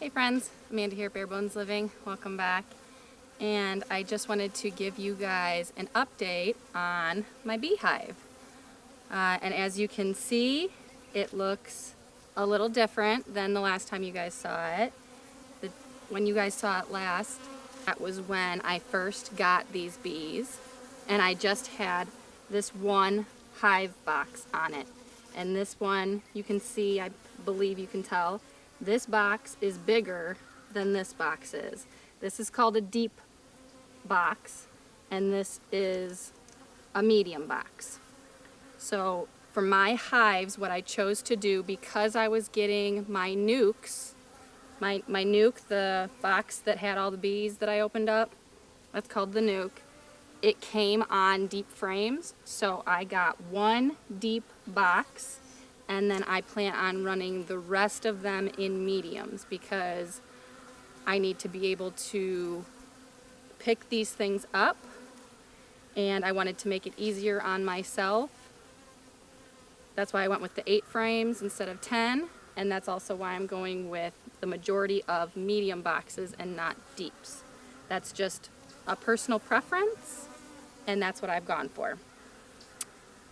Hey friends, Amanda here, Bare Bones Living. Welcome back. And I just wanted to give you guys an update on my beehive. And as you can see, it looks a little different than the last time you guys saw it. When you guys saw it last, that was when I first got these bees. And I just had this one hive box on it. And this one, you can see, I believe you can tell, this box is bigger than this box is. This is called a deep box, and this is a medium box. So for my hives, what I chose to do, because I was getting my nukes, my nuke, the box that had all the bees that I opened up, that's called the nuke, it came on deep frames. So I got one deep box, and then I plan on running the rest of them in mediums because I need to be able to pick these things up, and I wanted to make it easier on myself. That's why I went with the 8 frames instead of 10, and that's also why I'm going with the majority of medium boxes and not deeps. That's just a personal preference, and that's what I've gone for.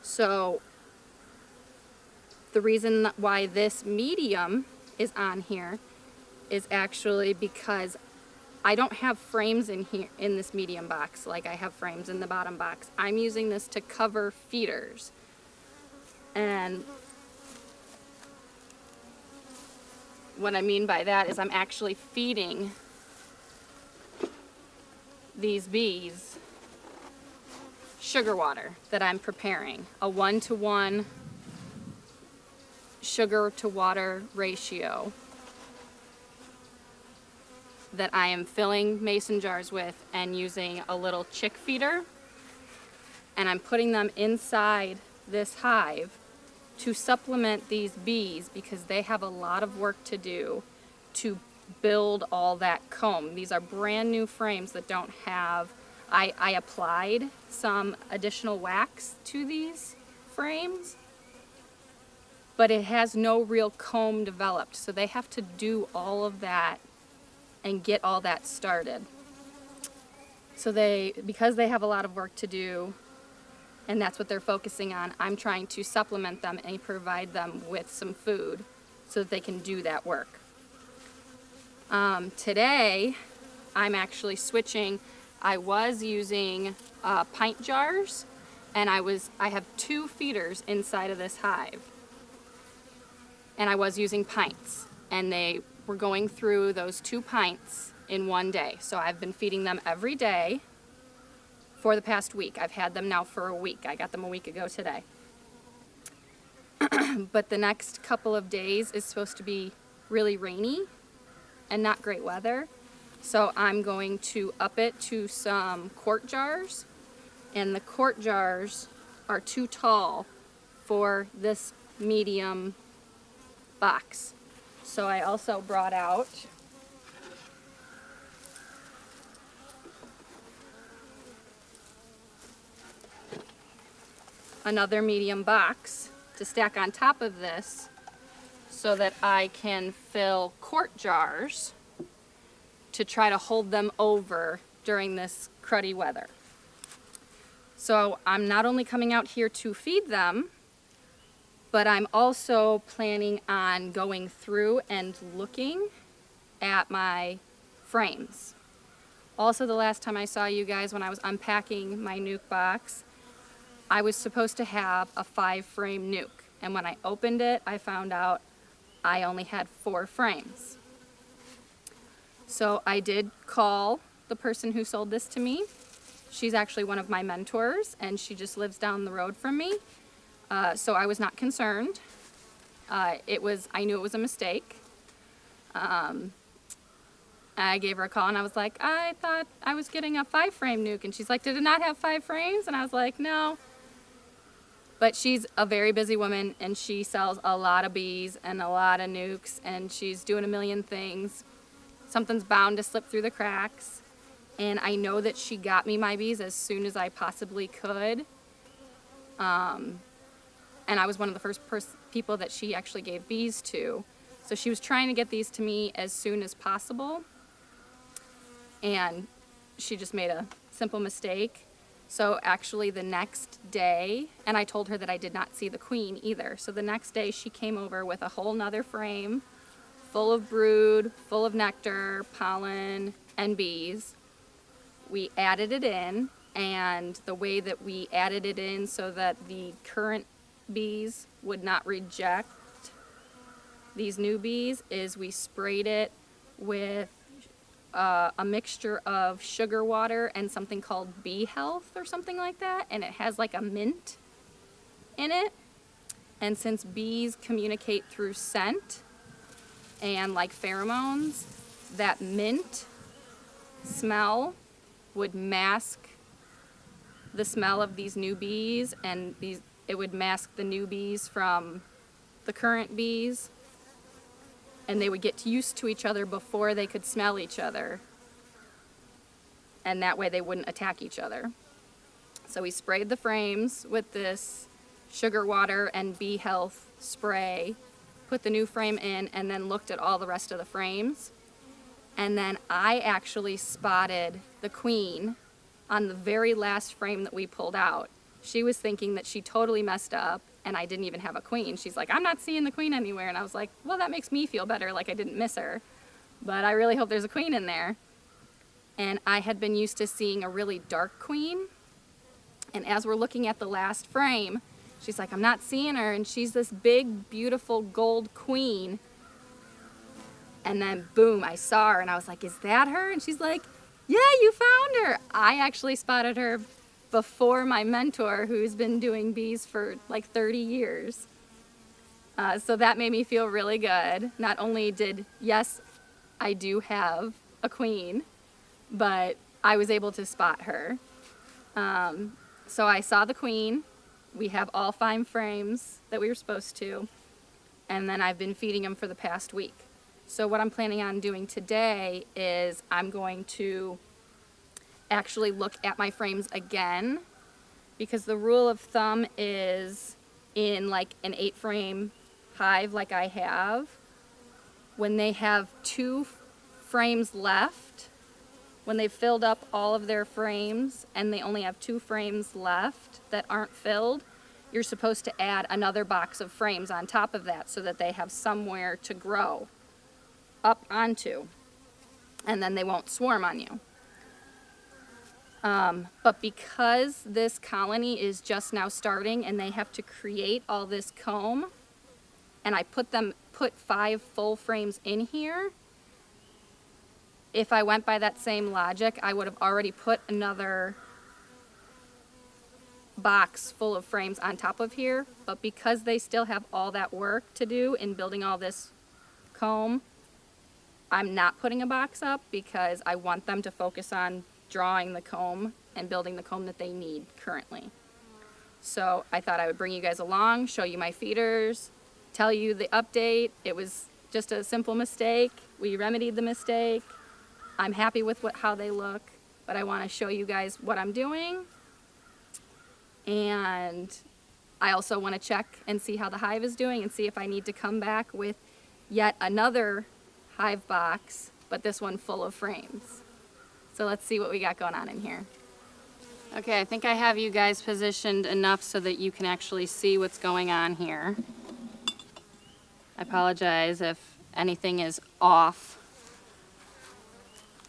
So the reason why this medium is on here is actually because I don't have frames in here in this medium box like I have frames in the bottom box. I'm using this to cover feeders. And what I mean by that is I'm actually feeding these bees sugar water that I'm preparing, a 1-to-1 sugar to water ratio that I am filling mason jars with and using a little chick feeder, and I'm putting them inside this hive to supplement these bees because they have a lot of work to do to build all that comb. These are brand new frames that don't have, I applied some additional wax to these frames, but it has no real comb developed, so they have to do all of that and get all that started. So because they have a lot of work to do, and that's what they're focusing on, I'm trying to supplement them and provide them with some food so that they can do that work. Today, I'm actually switching. I was using pint jars, and I have 2 feeders inside of this hive. And I was using pints, and they were going through those 2 pints in one day. So I've been feeding them every day for the past week. I've had them now for a week. I got them a week ago today. But the next couple of days is supposed to be really rainy and not great weather. So I'm going to up it to some quart jars, and the quart jars are too tall for this medium box. So I also brought out another medium box to stack on top of this so that I can fill quart jars to try to hold them over during this cruddy weather. So I'm not only coming out here to feed them, but I'm also planning on going through and looking at my frames. Also, the last time I saw you guys when I was unpacking my nuke box, I was supposed to have a 5-frame nuke. And when I opened it, I found out I only had 4 frames. So I did call the person who sold this to me. She's actually one of my mentors, and she just lives down the road from me. So I was not concerned. I knew it was a mistake. I gave her a call and I was like, I thought I was getting a 5-frame nuke. And she's like, did it not have 5 frames? And I was like, no. But she's a very busy woman, and she sells a lot of bees and a lot of nukes, and she's doing a million things. Something's bound to slip through the cracks. And I know that she got me my bees as soon as I possibly could. And I was one of the first people that she actually gave bees to. So she was trying to get these to me as soon as possible, and she just made a simple mistake. So actually the next day, and I told her that I did not see the queen either. So the next day she came over with a whole nother frame full of brood, full of nectar, pollen, and bees. We added it in, and the way that we added it in so that the current bees would not reject these new bees is we sprayed it with a mixture of sugar water and something called Bee Health or something like that, and it has like a mint in it. And since bees communicate through scent and like pheromones, that mint smell would mask the smell of these new bees, and it would mask the new bees from the current bees, and they would get used to each other before they could smell each other, and that way they wouldn't attack each other. So we sprayed the frames with this sugar water and Bee Health spray, put the new frame in, and then looked at all the rest of the frames. And then I actually spotted the queen on the very last frame that we pulled out. She was thinking that she totally messed up and I didn't even have a queen. She's like, I'm not seeing the queen anywhere. And I was like, well, that makes me feel better, like I didn't miss her. But I really hope there's a queen in there. And I had been used to seeing a really dark queen. And as we're looking at the last frame, she's like, I'm not seeing her. And she's this big, beautiful gold queen. And then boom, I saw her and I was like, is that her? And she's like, yeah, you found her. I actually spotted her before my mentor, who's been doing bees for like 30 years. So that made me feel really good. Not only did, yes, I do have a queen, but I was able to spot her. So I saw the queen. We have all 5 frames that we were supposed to. And then I've been feeding them for the past week. So what I'm planning on doing today is I'm going to actually look at my frames again, because the rule of thumb is in like an 8-frame hive like I have, when they have 2 frames left, when they've filled up all of their frames and they only have 2 frames left that aren't filled, you're supposed to add another box of frames on top of that so that they have somewhere to grow up onto, and then they won't swarm on you. But because this colony is just now starting and they have to create all this comb, and I put 5 full frames in here, if I went by that same logic, I would have already put another box full of frames on top of here. But because they still have all that work to do in building all this comb, I'm not putting a box up because I want them to focus on drawing the comb and building the comb that they need currently. So I thought I would bring you guys along, show you my feeders, tell you the update. It was just a simple mistake. We remedied the mistake. I'm happy with how they look, but I want to show you guys what I'm doing. And I also want to check and see how the hive is doing and see if I need to come back with yet another hive box, but this one full of frames. So let's see what we got going on in here. Okay, I think I have you guys positioned enough so that you can actually see what's going on here. I apologize if anything is off,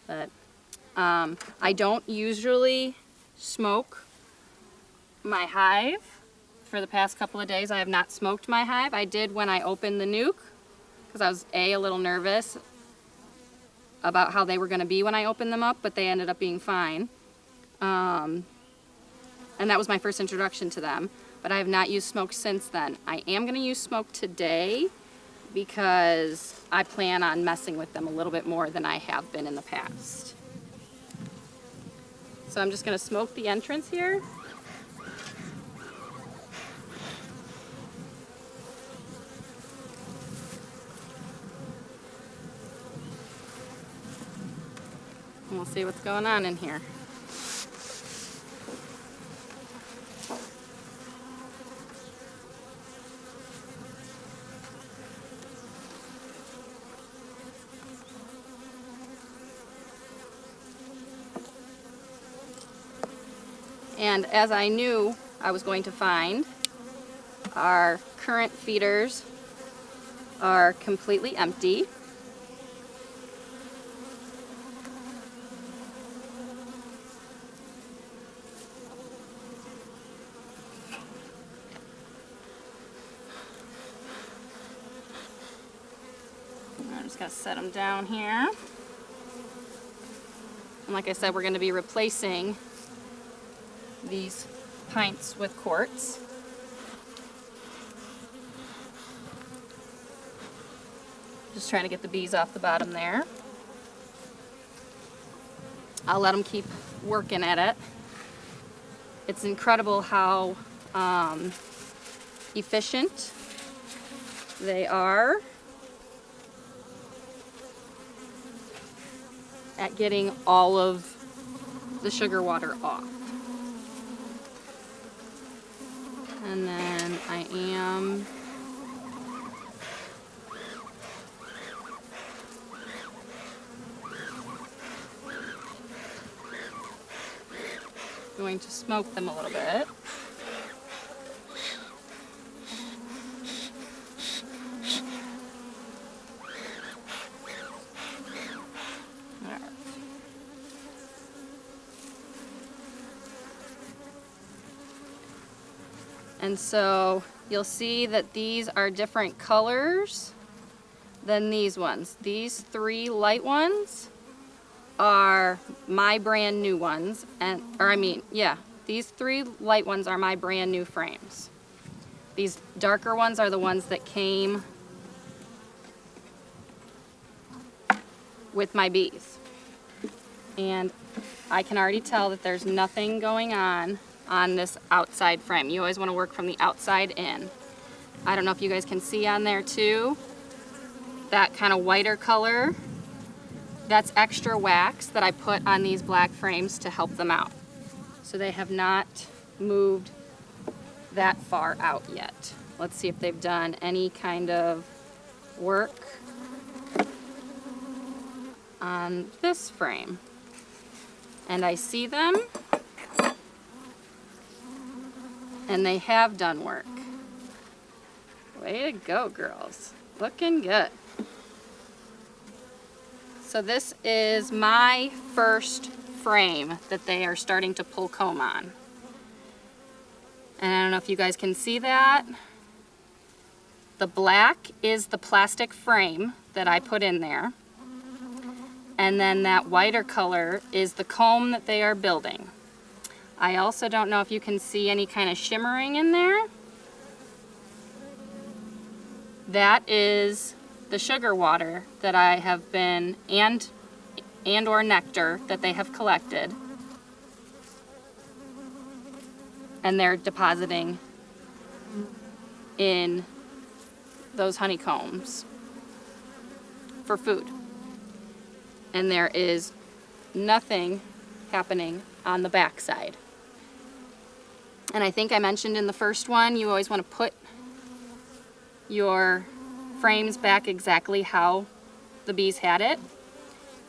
but I don't usually smoke my hive. For the past couple of days I have not smoked my hive. I did when I opened the nuke, because I was a little nervous about how they were going to be when I opened them up, but they ended up being fine. And that was my first introduction to them, but I have not used smoke since then. I am going to use smoke today because I plan on messing with them a little bit more than I have been in the past. So I'm just going to smoke the entrance here. And we'll see what's going on in here. And as I knew I was going to find, our current feeders are completely empty. I'm just going to set them down here. And like I said, we're going to be replacing these pints with quarts. Just trying to get the bees off the bottom there. I'll let them keep working at it. It's incredible how efficient they are at getting all of the sugar water off. And then I am going to smoke them a little bit. And so you'll see that these are different colors than these ones. These 3 light ones are my brand new ones, these 3 light ones are my brand new frames. These darker ones are the ones that came with my bees. And I can already tell that there's nothing going on this outside frame. You always want to work from the outside in. I don't know if you guys can see on there too, that kind of whiter color. That's extra wax that I put on these black frames to help them out. So they have not moved that far out yet. Let's see if they've done any kind of work on this frame. And I see them, and they have done work. Way to go, girls. Looking good. So this is my first frame that they are starting to pull comb on. And I don't know if you guys can see that. The black is the plastic frame that I put in there. And then that whiter color is the comb that they are building. I also don't know if you can see any kind of shimmering in there. That is the sugar water that I have been, and or nectar that they have collected. And they're depositing in those honeycombs for food. And there is nothing happening on the back side. And I think I mentioned in the first one, you always want to put your frames back exactly how the bees had it.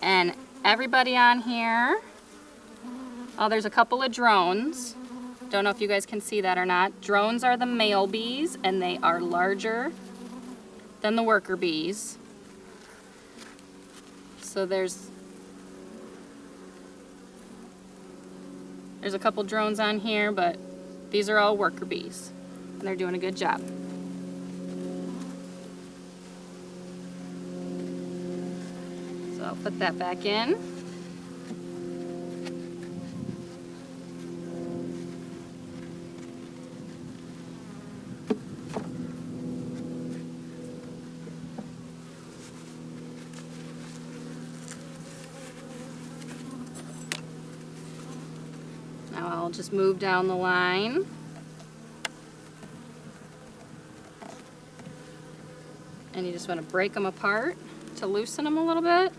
And everybody on here, oh, there's a couple of drones. Don't know if you guys can see that or not. Drones are the male bees, and they are larger than the worker bees. So there's a couple drones on here, but these are all worker bees, and they're doing a good job. So I'll put that back in. Now I'll just move down the line. And you just want to break them apart to loosen them a little bit.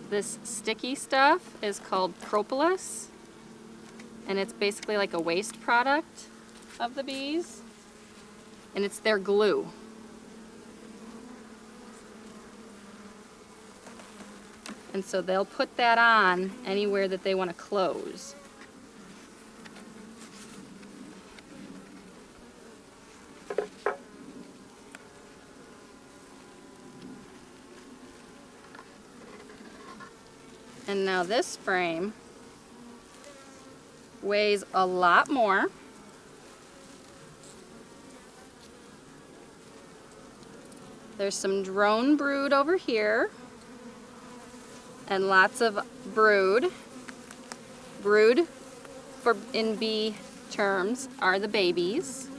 This sticky stuff is called propolis, and it's basically like a waste product of the bees, and it's their glue. And so they'll put that on anywhere that they want to close. And now this frame weighs a lot more. There's some drone brood over here and lots of brood. Brood for in bee terms are the babies.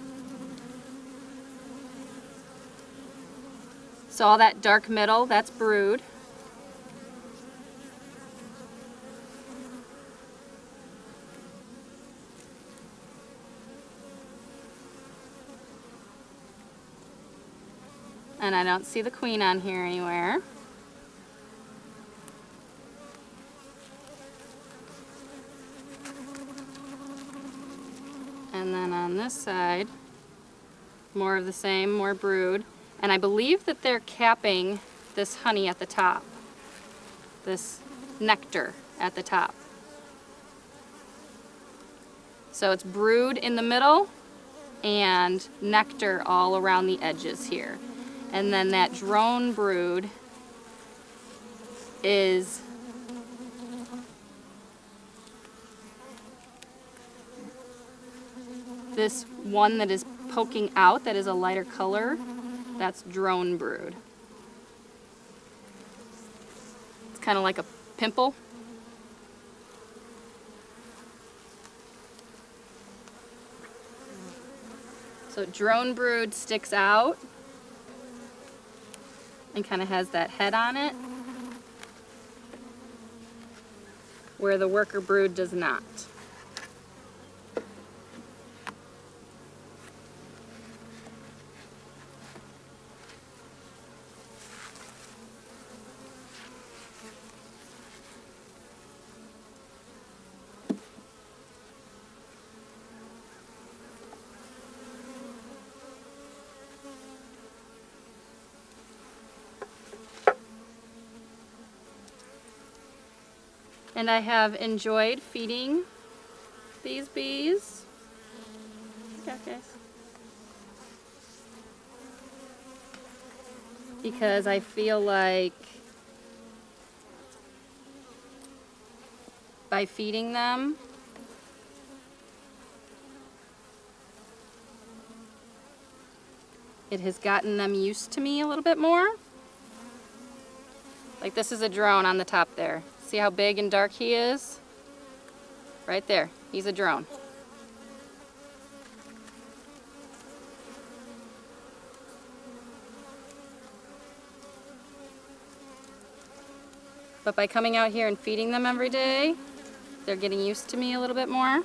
So all that dark middle, that's brood. And I don't see the queen on here anywhere. And then on this side, more of the same, more brood. And I believe that they're capping this honey at the top, this nectar at the top. So it's brood in the middle and nectar all around the edges here. And then that drone brood is this one that is poking out, that is a lighter color. That's drone brood. It's kind of like a pimple. So drone brood sticks out and kind of has that head on it, where the worker brood does not. And I have enjoyed feeding these bees. Okay. Because I feel like by feeding them, it has gotten them used to me a little bit more. Like this is a drone on the top there. See how big and dark he is? Right there, he's a drone. But by coming out here and feeding them every day, they're getting used to me a little bit more.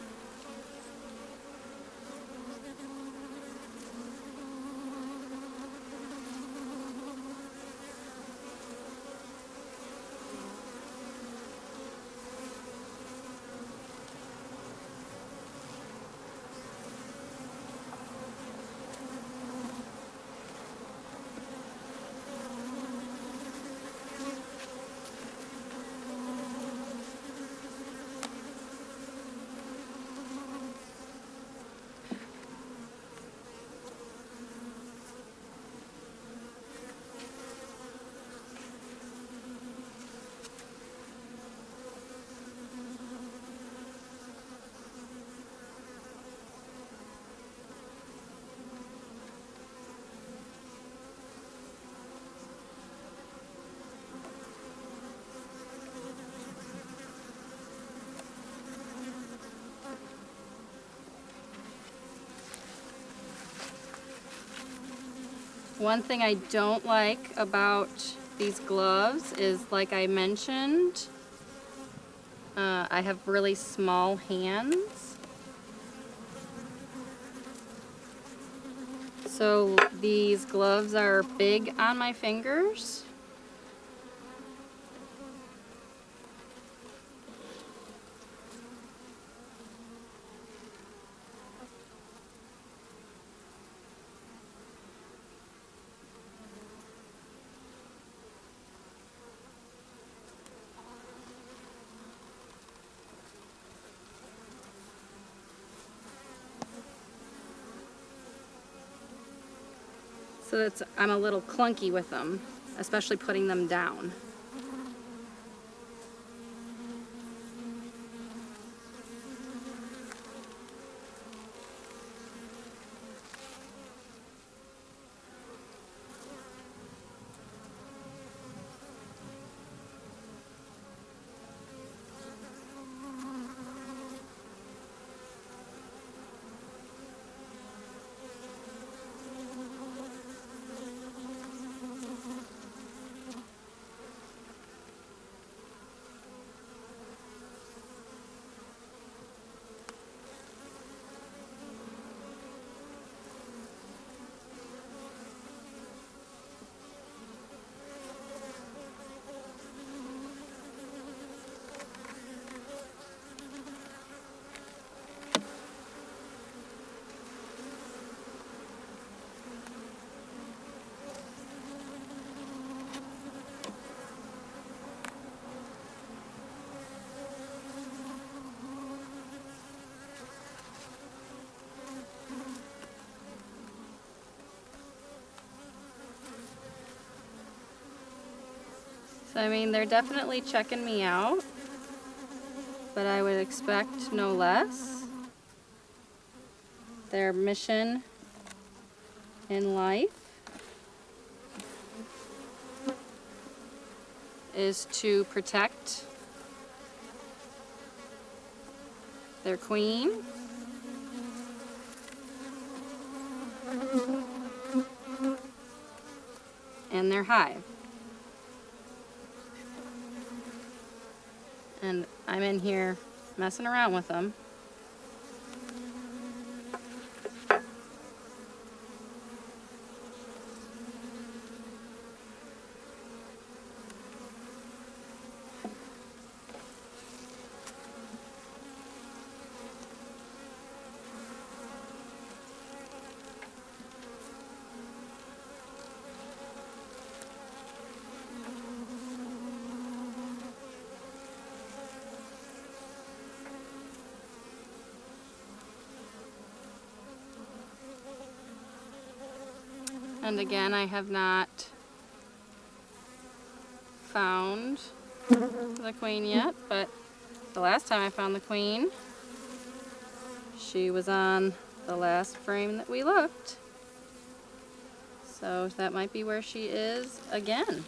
One thing I don't like about these gloves is, like I mentioned, I have really small hands. So these gloves are big on my fingers. So I'm a little clunky with them, especially putting them down. So I mean, they're definitely checking me out, but I would expect no less. Their mission in life is to protect their queen and their hive. And I'm in here messing around with them. And again, I have not found the queen yet, but the last time I found the queen, she was on the last frame that we looked. So that might be where she is again.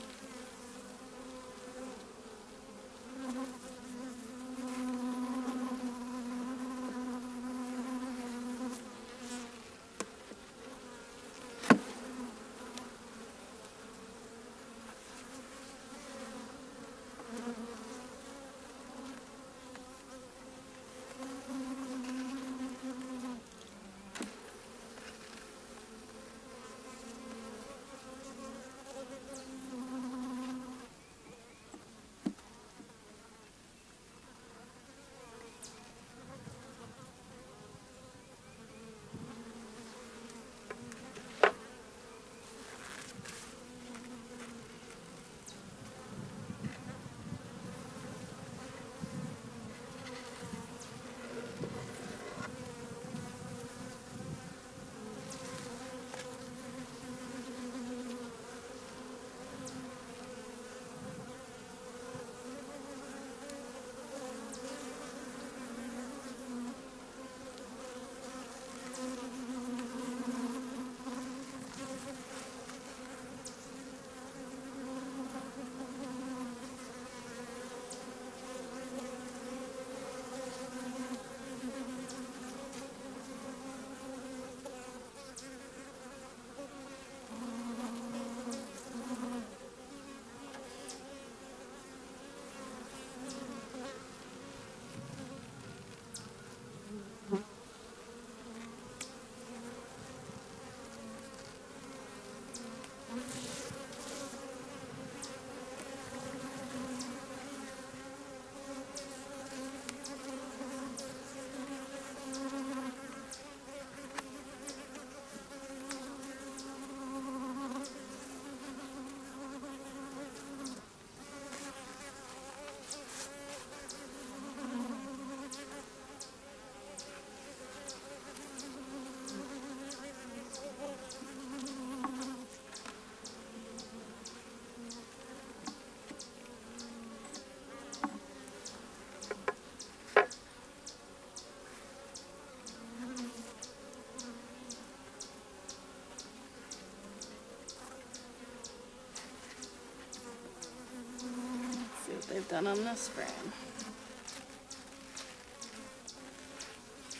done on this frame.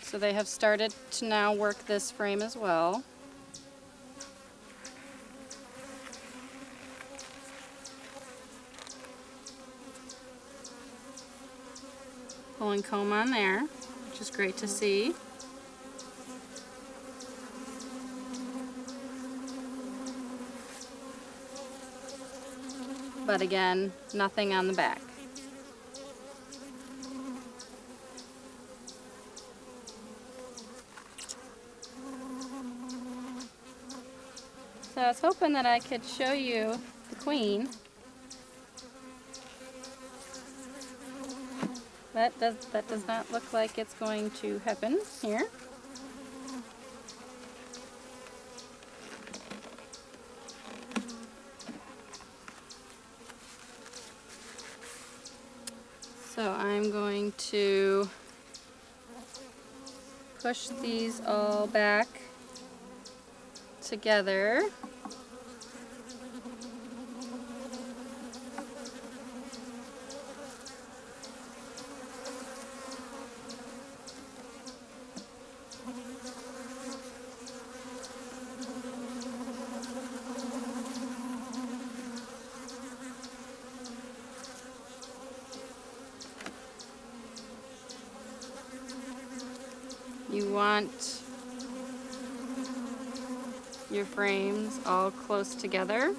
So they have started to now work this frame as well. Pulling comb on there, which is great to see. But again, nothing on the back. So I was hoping that I could show you the queen. That does not look like it's going to happen here. So I'm going to push these all back together. You want your frames all close together.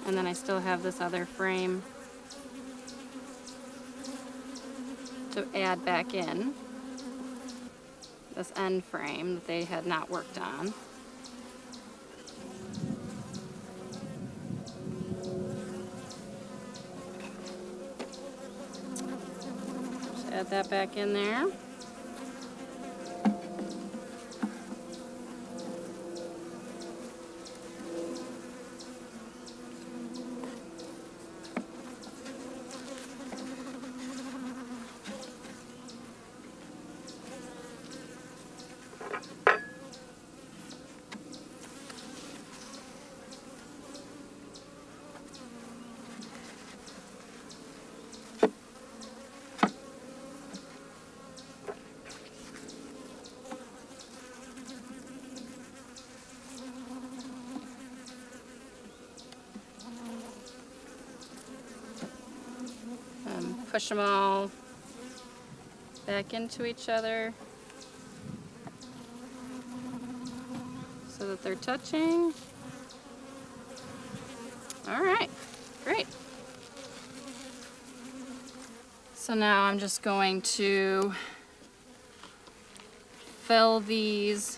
And then I still have this other frame to add back in. This end frame that they had not worked on. Just add that back in there. Push them all back into each other so that they're touching. All right, great. So now I'm just going to fill these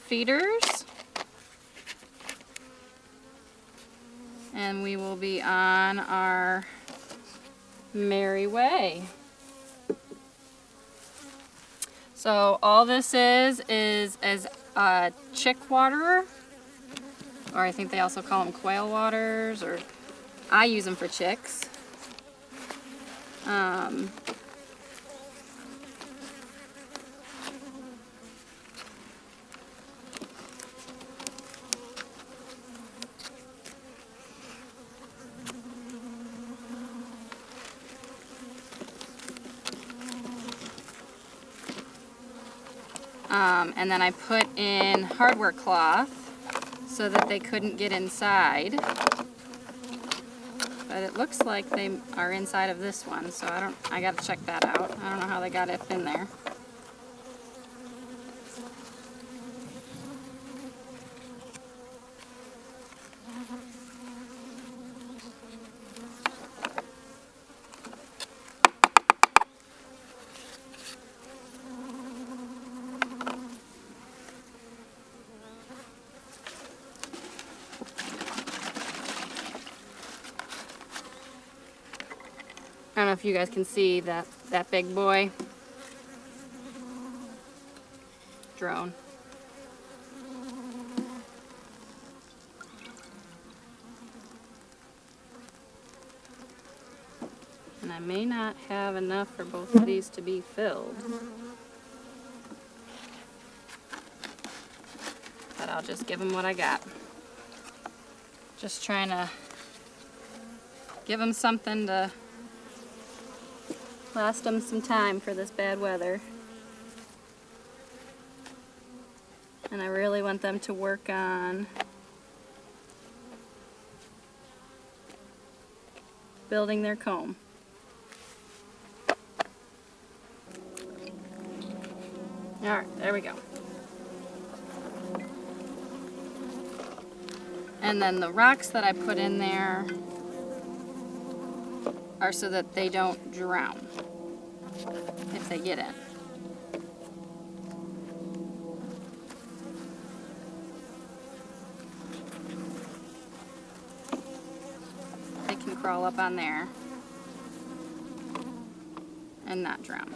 feeders, and we will be on our merry way. So all this is a chick waterer, or I think they also call them quail waters, or I use them for chicks. And then I put in hardware cloth so that they couldn't get inside. But it looks like they are inside of this one, so I gotta check that out. I don't know how they got it in there. I don't know if you guys can see that big boy. drone. And I may not have enough for both of these to be filled. But I'll just give them what I got. Just trying to give them something to last them some time for this bad weather. And I really want them to work on building their comb. Alright, there we go. And then the rocks that I put in there are so that they don't drown if they get in. They can crawl up on there and not drown.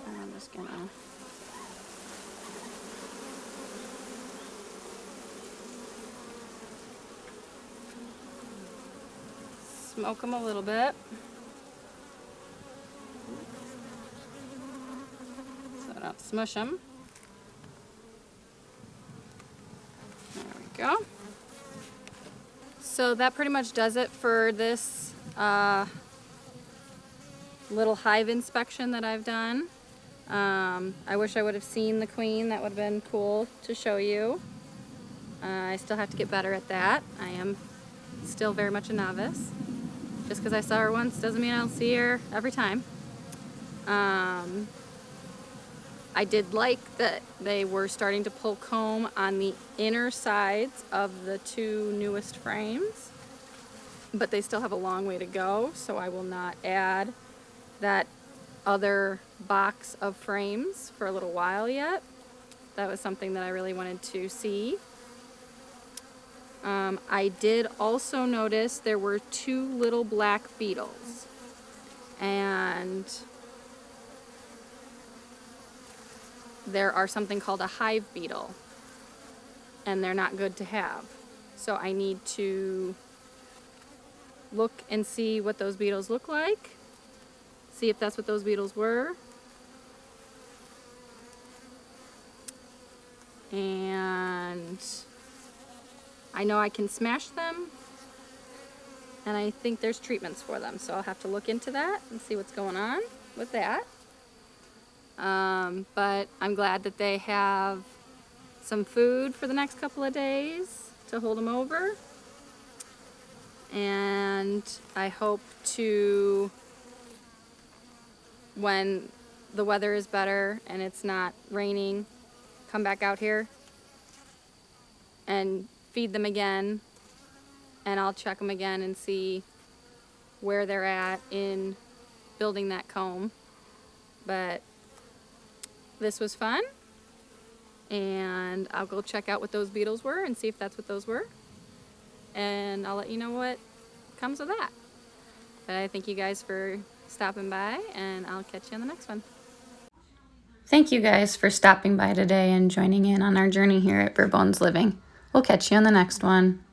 I'm just gonna smoke them a little bit. So I don't smush them. There we go. So that pretty much does it for this little hive inspection that I've done. I wish I would have seen the queen. That would have been cool to show you. I still have to get better at that. I am still very much a novice. Just because I saw her once doesn't mean I'll see her every time. I did like that they were starting to pull comb on the inner sides of the two newest frames, but they still have a long way to go, so I will not add that other box of frames for a little while yet. That was something that I really wanted to see. I did also notice there were two little black beetles, and there are something called a hive beetle, and they're not good to have. So I need to look and see what those beetles look like, see if that's what those beetles were, and I know I can smash them, and I think there's treatments for them, so I'll have to look into that and see what's going on with that. But I'm glad that they have some food for the next couple of days to hold them over, and I hope to, when the weather is better and it's not raining, come back out here and feed them again, and I'll check them again and see where they're at in building that comb. But this was fun, and I'll go check out what those beetles were and see if that's what those were, and I'll let you know what comes of that. But I thank you guys for stopping by, and I'll catch you on the next one. Thank you guys for stopping by today and joining in on our journey here at Barebones Living. We'll catch you on the next one.